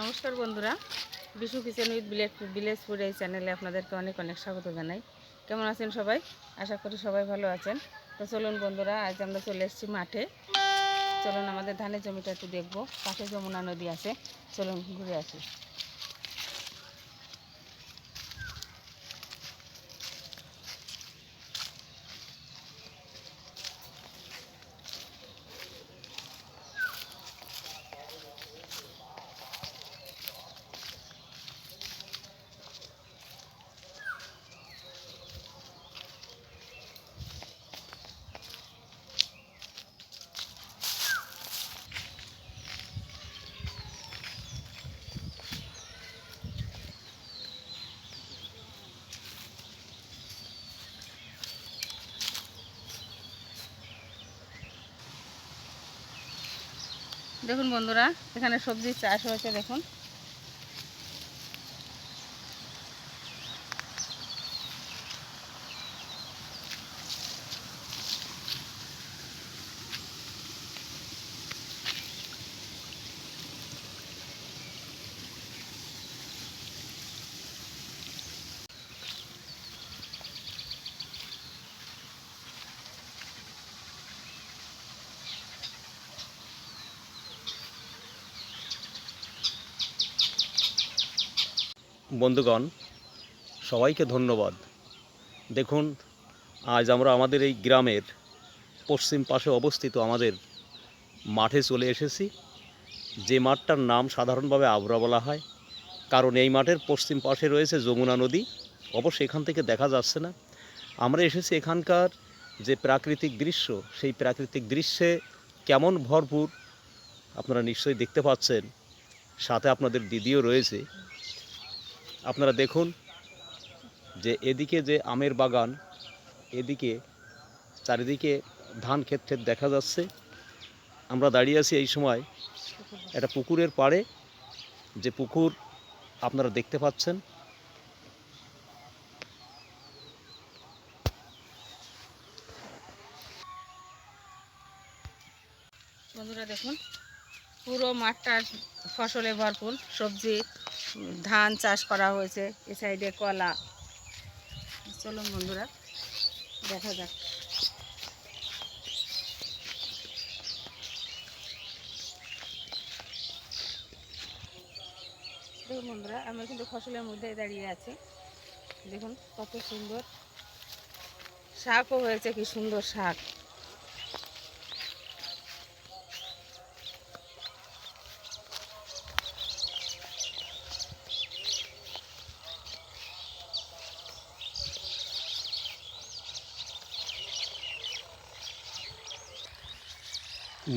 নমস্কার বন্ধুরা, Bishu kitchen with village food এই চ্যানেলে আপনাদেরকে অনেক অনেক স্বাগত জানাই। কেমন আছেন সবাই? আশা করি সবাই ভালো আছেন। তো চলুন বন্ধুরা, আজ আমরা চলে এসেছি মাঠে। চলুন আমাদের ধানের জমিটা একটু দেখবো। পাশে যমুনা নদী আছে, চলুন ঘুরে আসি। দেখুন বন্ধুরা, এখানে সবজির চাষ হয়েছে। দেখুন বন্ধুগণ, সবাইকে ধন্যবাদ। দেখুন, আজ আমরা আমাদের এই গ্রামের পশ্চিম পাশে অবস্থিত আমাদের মাঠে চলে এসেছি। যে মাঠটার নাম সাধারণভাবে আবরা বলা হয়, কারণ এই মাঠের পশ্চিম পাশে রয়েছে যমুনা নদী। অবশ্য এখান থেকে দেখা যাচ্ছে না। আমরা এসেছি এখানকার যে প্রাকৃতিক দৃশ্য, সেই প্রাকৃতিক দৃশ্যে কেমন ভরপুর আপনারা নিশ্চয়ই দেখতে পাচ্ছেন। সাথে আপনাদের দিদিও রয়েছে। আপনারা দেখুন যে এদিকে যে আমের বাগান, এদিকে চারিদিকে ধান ক্ষেত দেখা যাচ্ছে। আমরা দাঁড়িয়ে আছি এই সময় একটা পুকুরের পাড়ে, যে পুকুর আপনারা দেখতে পাচ্ছেন। বন্ধুরা, দেখুন পুরো মাঠটা ফসলে ভরপুর। সবজি, ধান চাষ করা হয়েছে। এ সাইডে কলা। চলুন বন্ধুরা, দেখা যাক। দেখুন বন্ধুরা, আমরা কিন্তু ফসলের মধ্যে দাঁড়িয়ে আছি। দেখুন কত সুন্দর শাকও হয়েছে, কি সুন্দর শাক।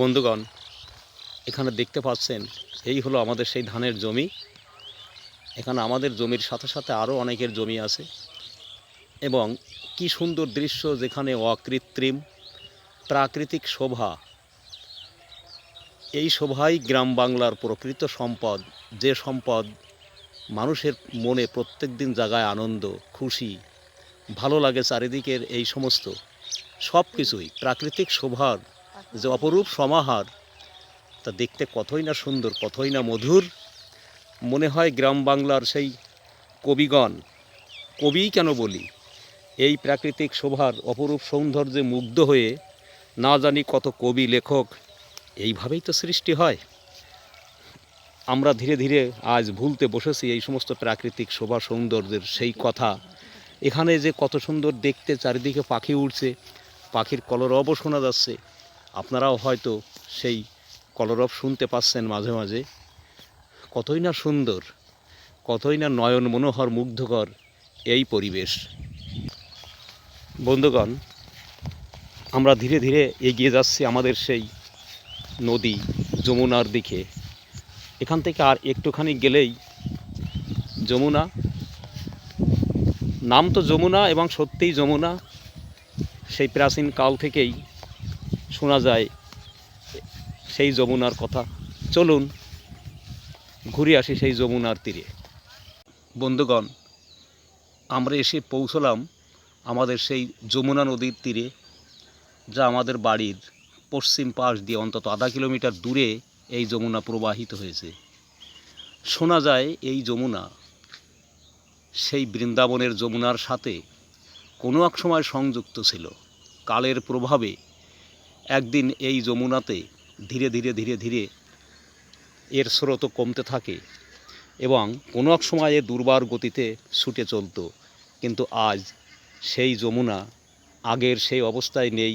বন্ধুগণ, এখানে দেখতে পাচ্ছেন এই হলো আমাদের সেই ধানের জমি। এখানে আমাদের জমির সাথে সাথে আরও অনেকের জমি আছে, এবং কি সুন্দর দৃশ্য, যেখানে অকৃত্রিম প্রাকৃতিক শোভা। এই শোভাই গ্রাম বাংলার প্রকৃত সম্পদ, যে সম্পদ মানুষের মনে প্রত্যেক দিন জাগায় আনন্দ, খুশি, ভালো লাগে। চারিদিকের এই সমস্ত সব কিছুই প্রাকৃতিক শোভার যে অপরূপ সমাহার, তা দেখতে কতই না সুন্দর, কতই না মধুর। মনে হয় গ্রাম বাংলার সেই কবিগণ, কবিই কেন বলি, এই প্রাকৃতিক শোভার অপরূপ সৌন্দর্যে মুগ্ধ হয়ে না জানি কত কবি লেখক এইভাবেই তো সৃষ্টি হয়। আমরা ধীরে ধীরে আজ ভুলতে বসেছি এই সমস্ত প্রাকৃতিক শোভা সৌন্দর্যের সেই কথা। এখানে যে কত সুন্দর দেখতে, চারিদিকে পাখি উড়ছে, পাখির কলরবও শোনা যাচ্ছে। আপনারাও হয়তো সেই কলরব শুনতে পাচ্ছেন মাঝে মাঝে। কতই না সুন্দর, কতই না নয়ন মনোহর, মুগ্ধকর এই পরিবেশ। বন্ধুগণ, আমরা ধীরে ধীরে এগিয়ে যাচ্ছি আমাদের সেই নদী যমুনার দিকে। এখান থেকে আর একটুখানি গেলেই যমুনা। নাম তো যমুনা, এবং সত্যিই যমুনা। সেই প্রাচীন কাল থেকেই শোনা যায় সেই যমুনার কথা। চলুন ঘুরে আসি সেই যমুনার তীরে। বন্ধুগণ, আমরা এসে পৌঁছলাম আমাদের সেই যমুনা নদীর তীরে, যা আমাদের বাড়ির পশ্চিম পাশ দিয়ে অন্তত আধা কিলোমিটার দূরে এই যমুনা প্রবাহিত হয়েছে। শোনা যায় এই যমুনা সেই বৃন্দাবনের যমুনার সাথে কোনো এক সময় সংযুক্ত ছিল। কালের প্রভাবে একদিন এই যমুনাতে ধীরে ধীরে ধীরে ধীরে এর স্রোত কমতে থাকে এবং কোনো এক সময় এ দুর্বার গতিতে ছুটে চলত। কিন্তু আজ সেই যমুনা আগের সেই অবস্থায় নেই।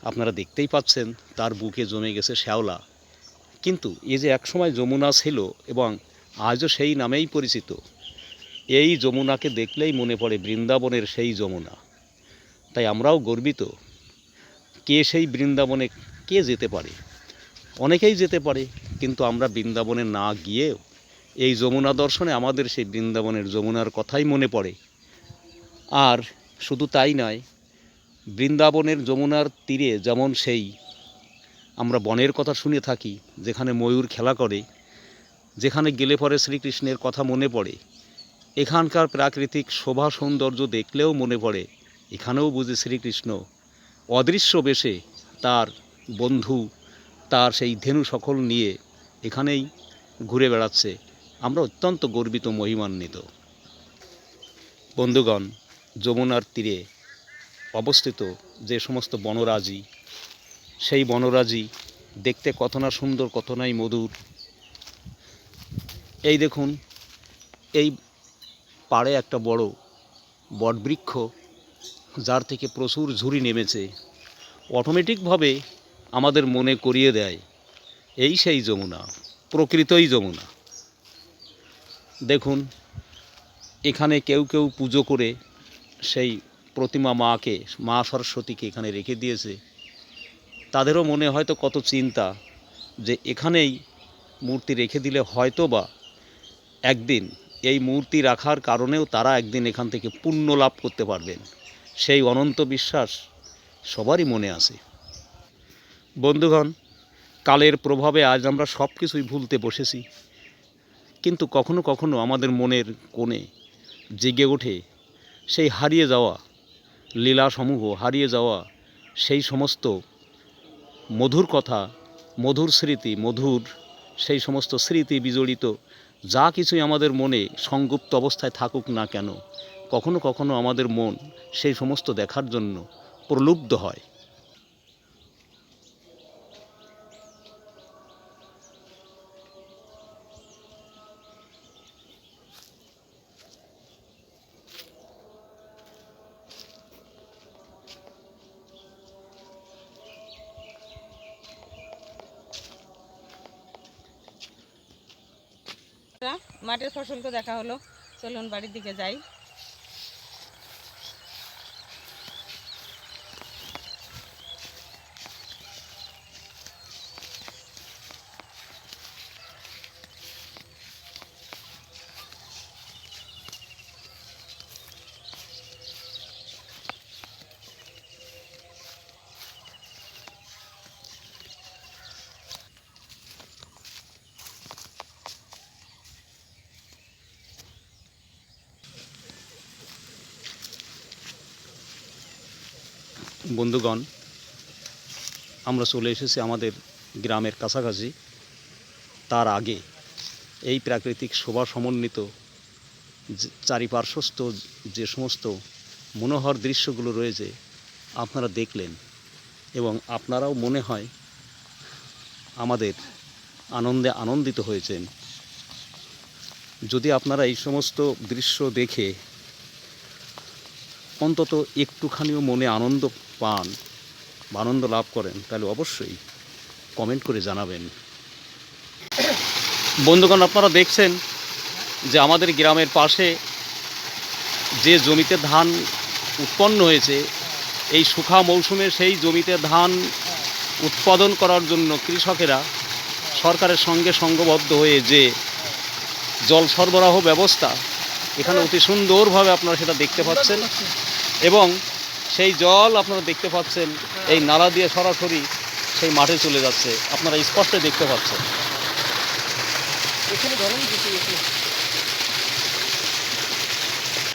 আপনারা দেখতেই পাচ্ছেন তার বুকে জমে গেছে শ্যাওলা। কিন্তু এ যে একসময় যমুনা ছিল এবং আজও সেই নামেই পরিচিত, এই যমুনাকে দেখলেই মনে পড়ে বৃন্দাবনের সেই যমুনা। তাই আমরাও গর্বিত। কে সেই বৃন্দাবনে কে যেতে পারে? অনেকেই যেতে পারে, কিন্তু আমরা বৃন্দাবনে না গিয়েও এই যমুনা দর্শনে আমাদের সেই বৃন্দাবনের যমুনার কথাই মনে পড়ে। আর শুধু তাই নয়, বৃন্দাবনের যমুনার তীরে যেমন সেই আমরা বনের কথা শুনে থাকি, যেখানে ময়ূর খেলা করে, যেখানে গেলে পরে শ্রীকৃষ্ণের কথা মনে পড়ে, এখানকার প্রাকৃতিক শোভা সৌন্দর্য দেখলেও মনে পড়ে এখানেও বুঝি শ্রীকৃষ্ণ অদৃশ্য বেশে তার বন্ধু, তার সেই ধেনু সকল নিয়ে এখানেই ঘুরে বেড়াচ্ছে। আমরা অত্যন্ত গর্বিত, মহিমান্বিত। বন্ধুগণ, যমুনার তীরে অবস্থিত যে সমস্ত বনরাজি, সেই বনরাজি দেখতে কত না সুন্দর, কত নাই মধুর। এই দেখুন, এই পাড়ে একটা বড় বটবৃক্ষ, যার থেকে প্রচুর ঝুরি নেমেছে, অটোমেটিকভাবে আমাদের মনে করিয়ে দেয় এই সেই যমুনা, প্রকৃতই যমুনা। দেখুন, এখানে কেউ কেউ পুজো করে সেই প্রতিমা মাকে, মা সরস্বতীকে এখানে রেখে দিয়েছে। তাদেরও মনে হয়তো কত চিন্তা যে এখানেই মূর্তি রেখে দিলে হয়তো বা একদিন এই মূর্তি রাখার কারণেও তারা একদিন এখান থেকে পুণ্য লাভ করতে পারবেন। সেই অনন্ত বিশ্বাস সবারই মনে আছে। বন্ধুগণ, কালের প্রভাবে আজ আমরা সব কিছুই ভুলতে বসেছি, কিন্তু কখনো কখনো আমাদের মনের কোণে জেগে ওঠে সেই হারিয়ে যাওয়া লীলাসমূহ, হারিয়ে যাওয়া সেই সমস্ত মধুর কথা, মধুর স্মৃতি, মধুর সেই সমস্ত স্মৃতি বিজড়িত যা কিছুই আমাদের মনে সংগুপ্ত অবস্থায় থাকুক না কেন, কখনো কখনো আমাদের মন সেই সমস্ত দেখার জন্য প্রলুব্ধ হয়। মাঠের ফসল তো দেখা হলো, চলুন বাড়ির দিকে যাই। বন্ধুগণ, আমরা চলে এসেছি আমাদের গ্রামের কাছাকাছি। তার আগে এই প্রাকৃতিক শোভা সমন্বিত চারিপার্শ্বস্থ যে সমস্ত মনোহর দৃশ্যগুলো রয়েছে আপনারা দেখলেন, এবং আপনারাও মনে হয় আমাদের আনন্দে আনন্দিত হয়েছেন। যদি আপনারা এই সমস্ত দৃশ্য দেখে অন্তত একটুখানিও মনে আনন্দ পান বা আনন্দ লাভ করেন, তাহলে অবশ্যই কমেন্ট করে জানাবেন। বন্ধুগণ, আপনারা দেখছেন যে আমাদের গ্রামের পাশে যে জমিতে ধান উৎপন্ন হয়েছে, এই শুখা মৌসুমে সেই জমিতে ধান উৎপাদন করার জন্য কৃষকেরা সরকারের সঙ্গে সংঘবদ্ধ হয়ে যে জল সরবরাহ ব্যবস্থা, এখানে অতি সুন্দরভাবে আপনারা সেটা দেখতে পাচ্ছেন, এবং সেই জল আপনারা দেখতে পাচ্ছেন এই নালা দিয়ে সরাসরি সেই মাঠে চলে যাচ্ছে। আপনারা স্পষ্ট দেখতে পাচ্ছেন।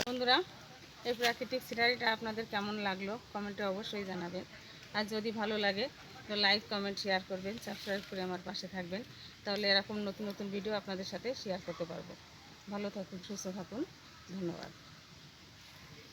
বন্ধুরা, এই প্রাকৃতিক সিনারিটা আপনাদের কেমন লাগলো কমেন্টে অবশ্যই জানাবেন। আর যদি ভালো লাগে তো লাইক কমেন্ট শেয়ার করবেন, সাবস্ক্রাইব করে আমার পাশে থাকবেন, তাহলে এরকম নতুন নতুন ভিডিও আপনাদের সাথে শেয়ার করতে পারবো। ভালো থাকুন, সুস্থ থাকুন, ধন্যবাদ।